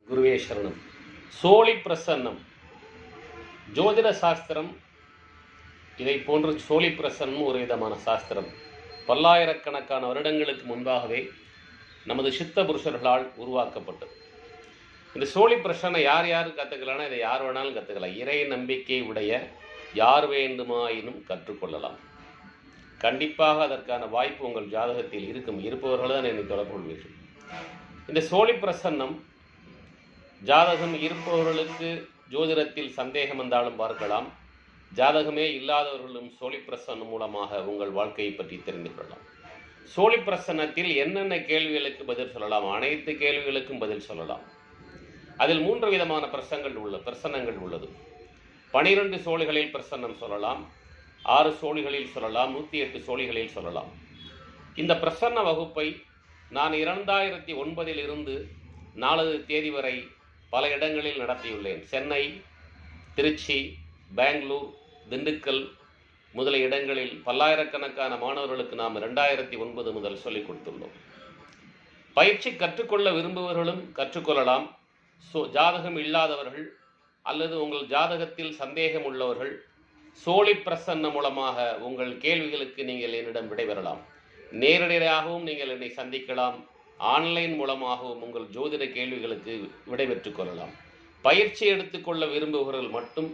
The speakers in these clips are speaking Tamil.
குருவே சரணம். சோழி பிரசன்னம் ஜோதிட சாஸ்திரம். இதை போன்று சோழி பிரசன்னம் ஒரு விதமான சாஸ்திரம். பல்லாயிரக்கணக்கான வருடங்களுக்கு முன்பாகவே நமது சித்த புருஷர்களால் உருவாக்கப்பட்டது. இந்த சோழி பிரசன்னை யார் கற்றுக்கலாம்னா இதை யார் வேணாலும் கற்றுக்கலாம். இறை நம்பிக்கை உடைய யார் வேண்டுமாயினும் கற்றுக்கொள்ளலாம். கண்டிப்பாக அதற்கான வாய்ப்பு உங்கள் ஜாதகத்தில் இருப்பவர்கள் தான் என்னை தொடர்பு கொள்வீர்கள். இந்த சோழி பிரசன்னம் ஜாதகம் இருப்பவர்களுக்கு ஜோதிடத்தில் சந்தேகம் வந்தாலும் பார்க்கலாம். ஜாதகமே இல்லாதவர்களும் சோழி பிரசன்னம் மூலமாக உங்கள் வாழ்க்கையை பற்றி தெரிந்து கொள்ளலாம். சோழி பிரசன்னத்தில் என்னென்ன கேள்விகளுக்கு பதில் சொல்லலாம்? அனைத்து கேள்விகளுக்கும் பதில் சொல்லலாம். அதில் 3 விதமான பிரசன்னங்கள் உள்ளது. 12 சோழிகளில் பிரசன்னம் சொல்லலாம், 6 சோழிகளில் சொல்லலாம், 108 சோழிகளில் சொல்லலாம். இந்த பிரசன்ன வகுப்பை நான் 2009 இருந்து 4 தேதி வரை பல இடங்களில் நடத்தியுள்ளேன். சென்னை, திருச்சி, பெங்களூர், திண்டுக்கல் முதலிய இடங்களில் பல்லாயிரக்கணக்கான மாணவர்களுக்கு நாம் 2009 முதல் சொல்லிக் கொடுத்துள்ளோம். பயிற்சி கற்றுக்கொள்ள விரும்புபவர்களும் கற்றுக்கொள்ளலாம். ஜாதகம் இல்லாதவர்கள் அல்லது உங்கள் ஜாதகத்தில் சந்தேகம் உள்ளவர்கள் சோழி பிரசன்ன மூலமாக உங்கள் கேள்விகளுக்கு நீங்கள் என்னிடம் விடைபெறலாம். நேரடியாகவும் நீங்கள் என்னை சந்திக்கலாம். ஆன்லைன் மூலமாகவும் உங்கள் ஜோதிட கேள்விகளுக்கு விடைபெற்றுக் கொள்ளலாம். பயிற்சி எடுத்துக்கொள்ள விரும்புபவர்கள் மட்டும்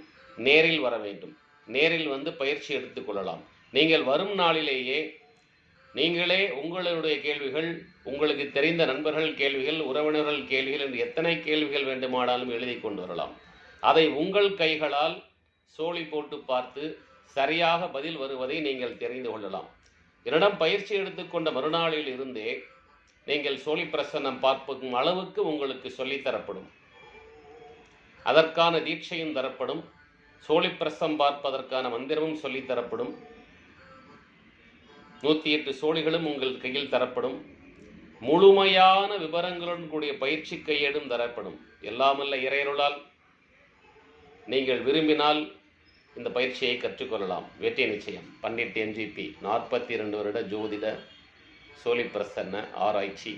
நேரில் வர வேண்டும். நேரில் வந்து பயிற்சி எடுத்துக்கொள்ளலாம். நீங்கள் வரும் நாளிலேயே நீங்களே உங்களுடைய கேள்விகள், உங்களுக்கு தெரிந்த நண்பர்கள் கேள்விகள், உறவினர்கள் கேள்விகள் என்று எத்தனை கேள்விகள் வேண்டுமானாலும் எழுதி கொண்டு வரலாம். அதை உங்கள் கைகளால் சோழி போட்டு பார்த்து சரியாக பதில் வருவதை நீங்கள் தெரிந்து கொள்ளலாம். என்னிடம் பயிற்சி எடுத்துக்கொண்ட மறுநாளில் இருந்தே நீங்கள் சோழி பிரசன்னம் பார்க்கும் அளவுக்கு உங்களுக்கு சொல்லித்தரப்படும். அதற்கான தீட்சையும் தரப்படும். சோழி பிரசம் பார்ப்பதற்கான மந்திரமும் சொல்லித்தரப்படும். 108 சோழிகளும் உங்கள் கையில் தரப்படும். முழுமையான விவரங்களுடன் கூடிய பயிற்சி கையேடும் தரப்படும். எல்லாமல்ல இறையருளால் நீங்கள் விரும்பினால் இந்த பயிற்சியை கற்றுக்கொள்ளலாம். வெற்றி நிச்சயம். பண்டிட் MGP 42 வருட ஜோதிட சோழி பிரசன்ன ஆராய்ச்சி